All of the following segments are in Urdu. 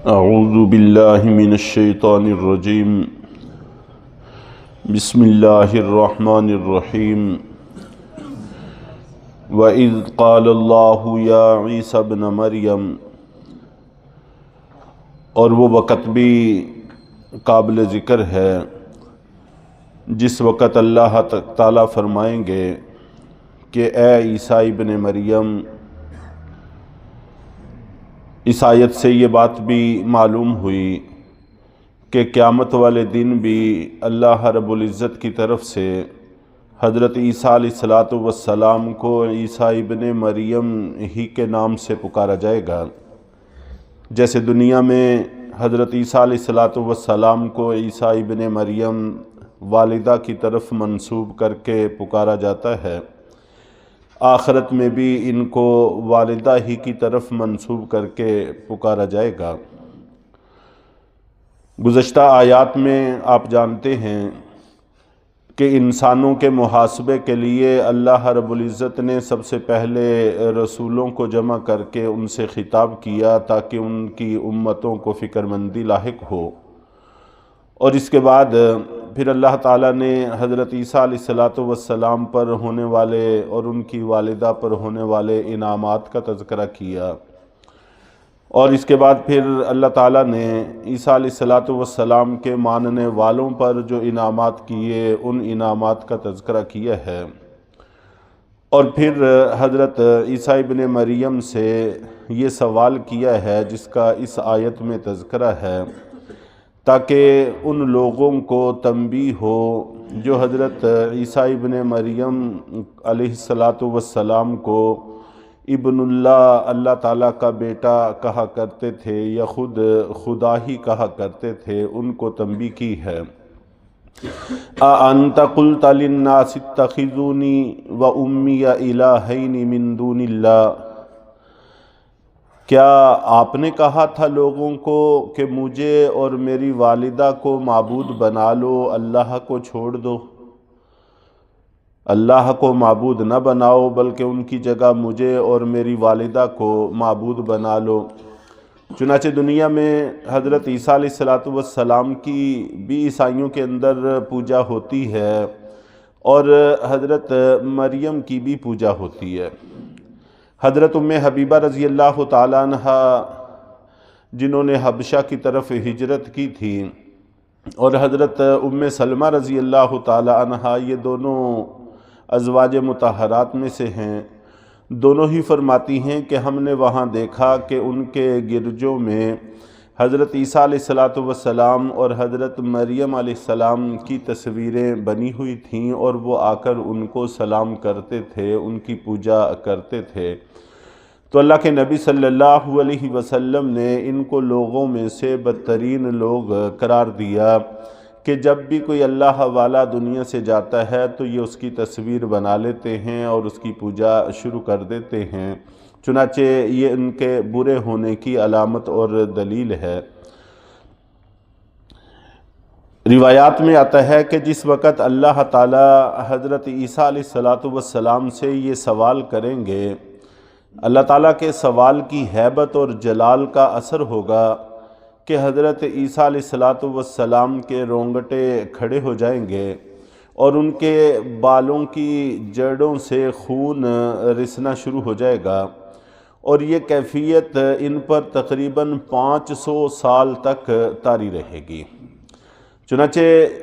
اعوذ باللہ من الشیطان الرجیم بسم اللہ الرحمن الرحیم وَإِذْ قَالَ اللَّهُ يَا عِيسَى ابْنَ مَرْيَمَ، اور وہ وقت بھی قابل ذکر ہے جس وقت اللہ تعالیٰ فرمائیں گے کہ اے عیسیٰ ابن مریم۔ اس آیت سے یہ بات بھی معلوم ہوئی کہ قیامت والے دن بھی اللہ رب العزت کی طرف سے حضرت عیسیٰ علیہ السلام کو عیسیٰ ابن مریم ہی کے نام سے پکارا جائے گا۔ جیسے دنیا میں حضرت عیسیٰ علیہ السلام کو عیسیٰ ابن مریم والدہ کی طرف منسوب کر کے پکارا جاتا ہے، آخرت میں بھی ان کو والدہ ہی کی طرف منسوب کر کے پکارا جائے گا۔ گزشتہ آیات میں آپ جانتے ہیں کہ انسانوں کے محاسبے کے لیے اللہ رب العزت نے سب سے پہلے رسولوں کو جمع کر کے ان سے خطاب کیا تاکہ ان کی امتوں کو فکر مندی لاحق ہو، اور اس کے بعد پھر اللہ تعالیٰ نے حضرت عیسیٰ علیہ السلام پر ہونے والے اور ان کی والدہ پر ہونے والے انعامات کا تذکرہ کیا، اور اس کے بعد پھر اللہ تعالیٰ نے عیسیٰ علیہ السلام کے ماننے والوں پر جو انعامات کیے ان انعامات کا تذکرہ کیا ہے، اور پھر حضرت عیسیٰ ابن مریم سے یہ سوال کیا ہے جس کا اس آیت میں تذکرہ ہے، تاکہ ان لوگوں کو تنبیہ ہو جو حضرت عیسیٰ ابن مریم علیہ السلام کو ابن اللہ تعالیٰ کا بیٹا کہا کرتے تھے یا خود خدا ہی کہا کرتے تھے، ان کو تنبیہ کی ہے۔ اَأَنْتَ قُلْتَ لِلنَّاسِ اتَّخِذُونِي وَأُمِّيَ إِلَٰهَيْنِ مِن دُونِ اللَّهِ، کیا آپ نے کہا تھا لوگوں کو کہ مجھے اور میری والدہ کو معبود بنا لو، اللہ کو چھوڑ دو؟ اللہ کو معبود نہ بناؤ بلکہ ان کی جگہ مجھے اور میری والدہ کو معبود بنا لو۔ چنانچہ دنیا میں حضرت عیسیٰ علیہ السلام کی بھی عیسائیوں کے اندر پوجا ہوتی ہے اور حضرت مریم کی بھی پوجا ہوتی ہے۔ حضرت ام حبیبہ رضی اللہ تعالیٰ عنہ جنہوں نے حبشہ کی طرف ہجرت کی تھی، اور حضرت ام سلمہ رضی اللہ تعالیٰ عنہ، یہ دونوں ازواج مطہرات میں سے ہیں، دونوں ہی فرماتی ہیں کہ ہم نے وہاں دیکھا کہ ان کے گرجوں میں حضرت عیسیٰ علیہ السلام اور حضرت مریم علیہ السلام کی تصویریں بنی ہوئی تھیں، اور وہ آ کر ان کو سلام کرتے تھے، ان کی پوجا کرتے تھے۔ تو اللہ کے نبی صلی اللہ علیہ وسلم نے ان کو لوگوں میں سے بدترین لوگ قرار دیا کہ جب بھی کوئی اللہ والا دنیا سے جاتا ہے تو یہ اس کی تصویر بنا لیتے ہیں اور اس کی پوجا شروع کر دیتے ہیں، چنانچہ یہ ان کے برے ہونے کی علامت اور دلیل ہے۔ روایات میں آتا ہے کہ جس وقت اللہ تعالیٰ حضرت عیسیٰ علیہ السلام سے یہ سوال کریں گے، اللہ تعالیٰ کے سوال کی ہیبت اور جلال کا اثر ہوگا کہ حضرت عیسیٰ علیہ السلام کے رونگٹے کھڑے ہو جائیں گے اور ان کے بالوں کی جڑوں سے خون رسنا شروع ہو جائے گا، اور یہ کیفیت ان پر تقریباً 500 سال تک طاری رہے گی۔ چنانچہ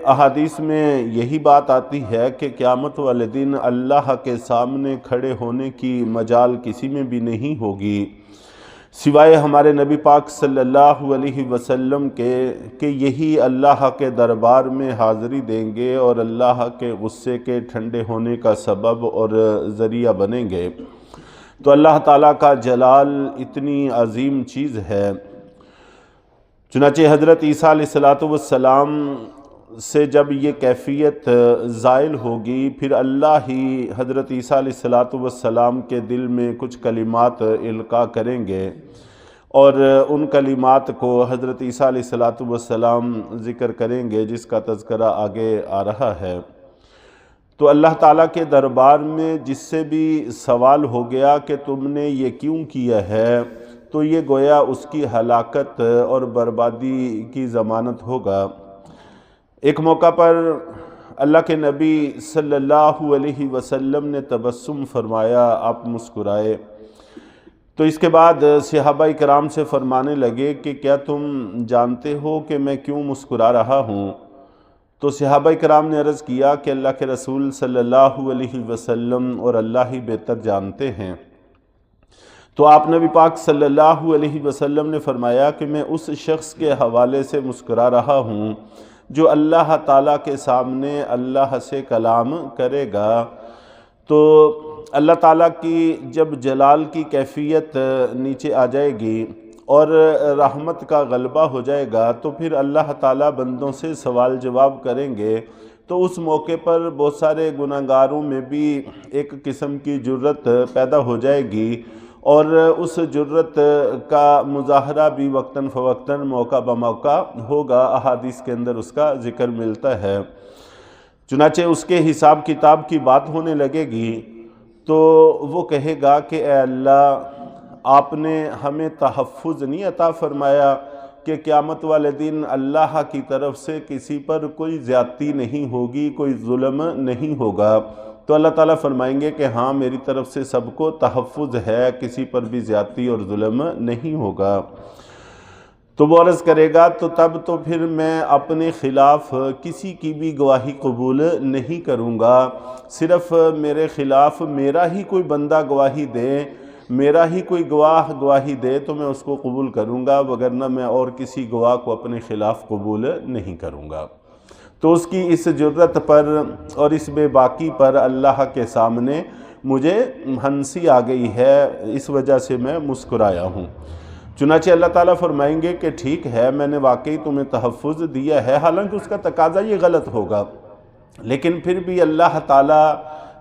احادیث میں یہی بات آتی ہے کہ قیامت والے دن اللہ کے سامنے کھڑے ہونے کی مجال کسی میں بھی نہیں ہوگی سوائے ہمارے نبی پاک صلی اللہ علیہ وسلم کے، کہ یہی اللہ کے دربار میں حاضری دیں گے اور اللہ کے غصے کے ٹھنڈے ہونے کا سبب اور ذریعہ بنیں گے۔ تو اللہ تعالیٰ کا جلال اتنی عظیم چیز ہے۔ چنانچہ حضرت عیسیٰ علیہ السلام سے جب یہ کیفیت زائل ہوگی، پھر اللہ ہی حضرت عیسیٰ علیہ السلام کے دل میں کچھ کلمات القاء کریں گے، اور ان کلمات کو حضرت عیسیٰ علیہ السلام ذکر کریں گے جس کا تذکرہ آگے آ رہا ہے۔ تو اللہ تعالیٰ کے دربار میں جس سے بھی سوال ہو گیا کہ تم نے یہ کیوں کیا ہے، تو یہ گویا اس کی ہلاکت اور بربادی کی ضمانت ہوگا۔ ایک موقع پر اللہ کے نبی صلی اللہ علیہ وسلم نے تبسم فرمایا، آپ مسکرائے، تو اس کے بعد صحابہ کرام سے فرمانے لگے کہ کیا تم جانتے ہو کہ میں کیوں مسکرا رہا ہوں؟ تو صحابہ کرام نے عرض کیا کہ اللہ کے رسول صلی اللہ علیہ وسلم اور اللہ ہی بہتر جانتے ہیں۔ تو آپ نبی پاک صلی اللہ علیہ وسلم نے فرمایا کہ میں اس شخص کے حوالے سے مسکرا رہا ہوں جو اللہ تعالیٰ کے سامنے اللہ سے کلام کرے گا۔ تو اللہ تعالیٰ کی جب جلال کی کیفیت نیچے آ جائے گی اور رحمت کا غلبہ ہو جائے گا تو پھر اللہ تعالیٰ بندوں سے سوال جواب کریں گے، تو اس موقع پر بہت سارے گناہگاروں میں بھی ایک قسم کی جرت پیدا ہو جائے گی، اور اس جرت کا مظاہرہ بھی وقتاً فوقتاً موقع بموقع ہوگا، احادیث کے اندر اس کا ذکر ملتا ہے۔ چنانچہ اس کے حساب کتاب کی بات ہونے لگے گی تو وہ کہے گا کہ اے اللہ، آپ نے ہمیں تحفظ نہیں عطا فرمایا کہ قیامت والے دن اللہ کی طرف سے کسی پر کوئی زیادتی نہیں ہوگی، کوئی ظلم نہیں ہوگا۔ تو اللہ تعالیٰ فرمائیں گے کہ ہاں میری طرف سے سب کو تحفظ ہے، کسی پر بھی زیادتی اور ظلم نہیں ہوگا۔ تو وہ عرض کرے گا تو تب تو پھر میں اپنے خلاف کسی کی بھی گواہی قبول نہیں کروں گا، صرف میرے خلاف میرا ہی کوئی بندہ گواہی دے، میرا ہی کوئی گواہ گواہی دے تو میں اس کو قبول کروں گا، وگرنہ میں اور کسی گواہ کو اپنے خلاف قبول نہیں کروں گا۔ تو اس کی اس جرت پر اور اس بے باکی پر اللہ کے سامنے مجھے ہنسی آ گئی ہے، اس وجہ سے میں مسکرایا ہوں۔ چنانچہ اللہ تعالیٰ فرمائیں گے کہ ٹھیک ہے، میں نے واقعی تمہیں تحفظ دیا ہے، حالانکہ اس کا تقاضا یہ غلط ہوگا، لیکن پھر بھی اللہ تعالیٰ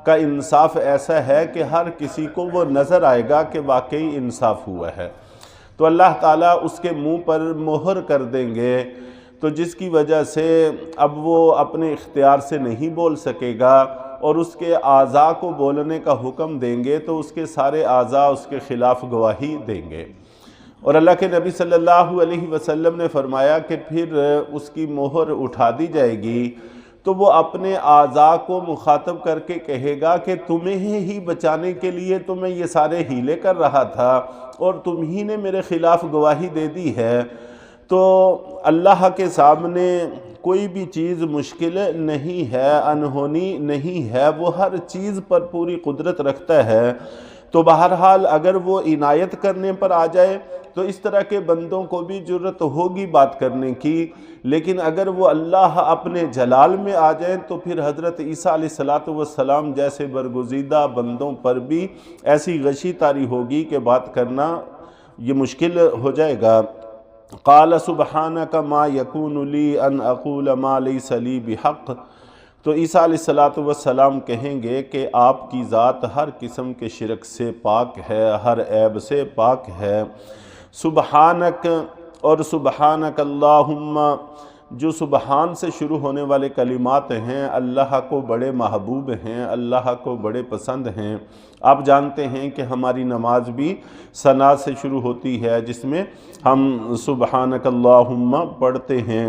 کا انصاف ایسا ہے کہ ہر کسی کو وہ نظر آئے گا کہ واقعی انصاف ہوا ہے، تو اللہ تعالیٰ اس کے منہ پر مہر کر دیں گے، تو جس کی وجہ سے اب وہ اپنے اختیار سے نہیں بول سکے گا، اور اس کے اعضاء کو بولنے کا حکم دیں گے تو اس کے سارے اعضاء اس کے خلاف گواہی دیں گے۔ اور اللہ کے نبی صلی اللہ علیہ وسلم نے فرمایا کہ پھر اس کی مہر اٹھا دی جائے گی تو وہ اپنے اعضاء کو مخاطب کر کے کہے گا کہ تمہیں ہی بچانے کے لیے تو میں یہ سارے ہیلے کر رہا تھا اور تم ہی نے میرے خلاف گواہی دے دی ہے۔ تو اللہ کے سامنے کوئی بھی چیز مشکل نہیں ہے، انہونی نہیں ہے، وہ ہر چیز پر پوری قدرت رکھتا ہے۔ تو بہرحال اگر وہ عنایت کرنے پر آ جائے تو اس طرح کے بندوں کو بھی جرت ہوگی بات کرنے کی، لیکن اگر وہ اللہ اپنے جلال میں آ جائیں تو پھر حضرت عیسیٰ علیہ السلام جیسے برگزیدہ بندوں پر بھی ایسی غشی طاری ہوگی کہ بات کرنا یہ مشکل ہو جائے گا۔ قال سبحانک ما یکون لی ان اقول ما لیس لی بحق، تو عیسیٰ علیہ السلام کہیں گے کہ آپ کی ذات ہر قسم کے شرک سے پاک ہے، ہر عیب سے پاک ہے۔ سبحانک اور سبحانک اللہم، جو سبحان سے شروع ہونے والے کلمات ہیں اللہ کو بڑے محبوب ہیں، اللہ کو بڑے پسند ہیں۔ آپ جانتے ہیں کہ ہماری نماز بھی ثنا سے شروع ہوتی ہے، جس میں ہم سبحانک اللہم پڑھتے ہیں،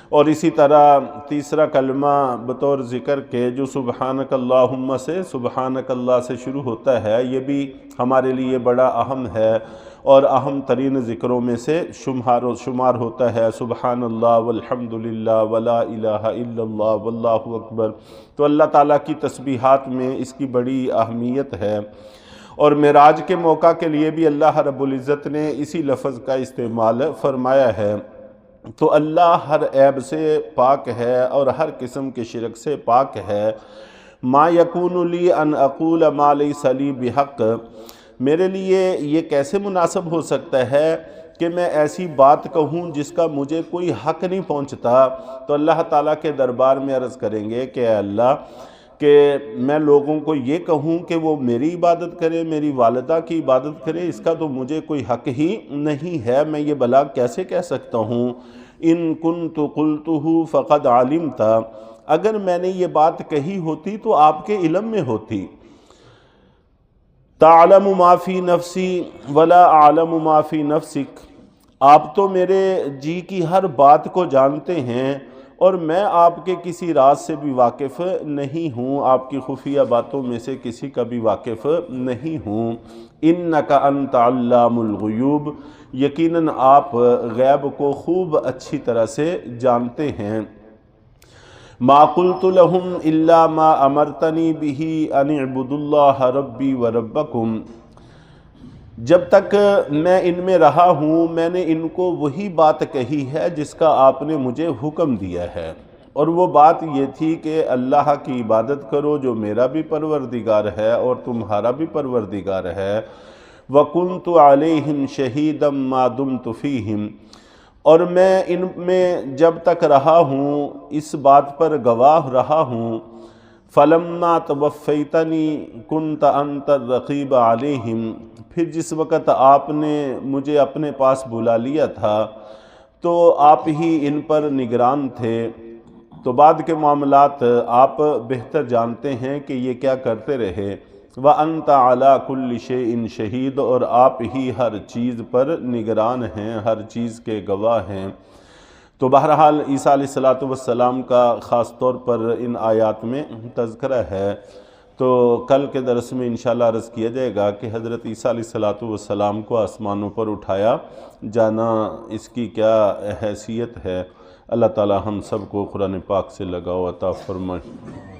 اور اسی طرح تیسرا کلمہ بطور ذکر کے جو سبحانک اللہم سے سبحانک اللہ سے شروع ہوتا ہے، یہ بھی ہمارے لیے بڑا اہم ہے اور اہم ترین ذکروں میں سے شمار ہوتا ہے۔ سبحان اللہ والحمدللہ ولا الہ الا اللہ واللہ اکبر۔ تو اللہ تعالیٰ کی تسبیحات میں اس کی بڑی اہمیت ہے، اور معراج کے موقع کے لیے بھی اللہ رب العزت نے اسی لفظ کا استعمال فرمایا ہے۔ تو اللہ ہر عیب سے پاک ہے اور ہر قسم کے شرک سے پاک ہے۔ ما یکون لی ان اقول ما لیس لی بحق، میرے لیے یہ کیسے مناسب ہو سکتا ہے کہ میں ایسی بات کہوں جس کا مجھے کوئی حق نہیں پہنچتا؟ تو اللہ تعالیٰ کے دربار میں عرض کریں گے کہ اے اللہ، کہ میں لوگوں کو یہ کہوں کہ وہ میری عبادت کرے، میری والدہ کی عبادت کرے، اس کا تو مجھے کوئی حق ہی نہیں ہے، میں یہ بلا کیسے کہہ سکتا ہوں؟ ان کنت قلتہ فقد علمت، اگر میں نے یہ بات کہی ہوتی تو آپ کے علم میں ہوتی۔ تعلم ما فی نفسی ولا اعلم ما فی نفسک، آپ تو میرے جی کی ہر بات کو جانتے ہیں اور میں آپ کے کسی راز سے بھی واقف نہیں ہوں، آپ کی خفیہ باتوں میں سے کسی کا بھی واقف نہیں ہوں۔ انک انت علام الغیوب، یقیناً آپ غیب کو خوب اچھی طرح سے جانتے ہیں۔ ما قلت لهم الا ما امرتنی به ان اعبدوا اللہ ربی وربکم، جب تک میں ان میں رہا ہوں میں نے ان کو وہی بات کہی ہے جس کا آپ نے مجھے حکم دیا ہے، اور وہ بات یہ تھی کہ اللہ کی عبادت کرو جو میرا بھی پروردگار ہے اور تمہارا بھی پروردگار ہے۔ وَكُنْتُ عَلَيْهِمْ شَهِيدًا مَا دُمْتُ فِيهِمْ، اور میں ان میں جب تک رہا ہوں اس بات پر گواہ رہا ہوں۔ فَلَمَّا تَوَفَّيْتَنِي كُنْتَ أَنْتَ الرَّقِيبَ عَلَيْهِمْ، پھر جس وقت آپ نے مجھے اپنے پاس بلا لیا تھا تو آپ ہی ان پر نگران تھے، تو بعد کے معاملات آپ بہتر جانتے ہیں کہ یہ کیا کرتے رہے۔ وَأَنْتَ عَلَى كُلِّ شَيْءٍ شَهِيدٌ، اور آپ ہی ہر چیز پر نگران ہیں، ہر چیز کے گواہ ہیں۔ تو بہرحال عیسیٰ علیہ السلام کا خاص طور پر ان آیات میں تذکرہ ہے، تو کل کے درس میں انشاءاللہ عرض کیا جائے گا کہ حضرت عیسیٰ علیہ السلام کو آسمانوں پر اٹھایا جانا اس کی کیا حیثیت ہے۔ اللہ تعالی ہم سب کو قرآن پاک سے لگاؤ عطا فرمائے۔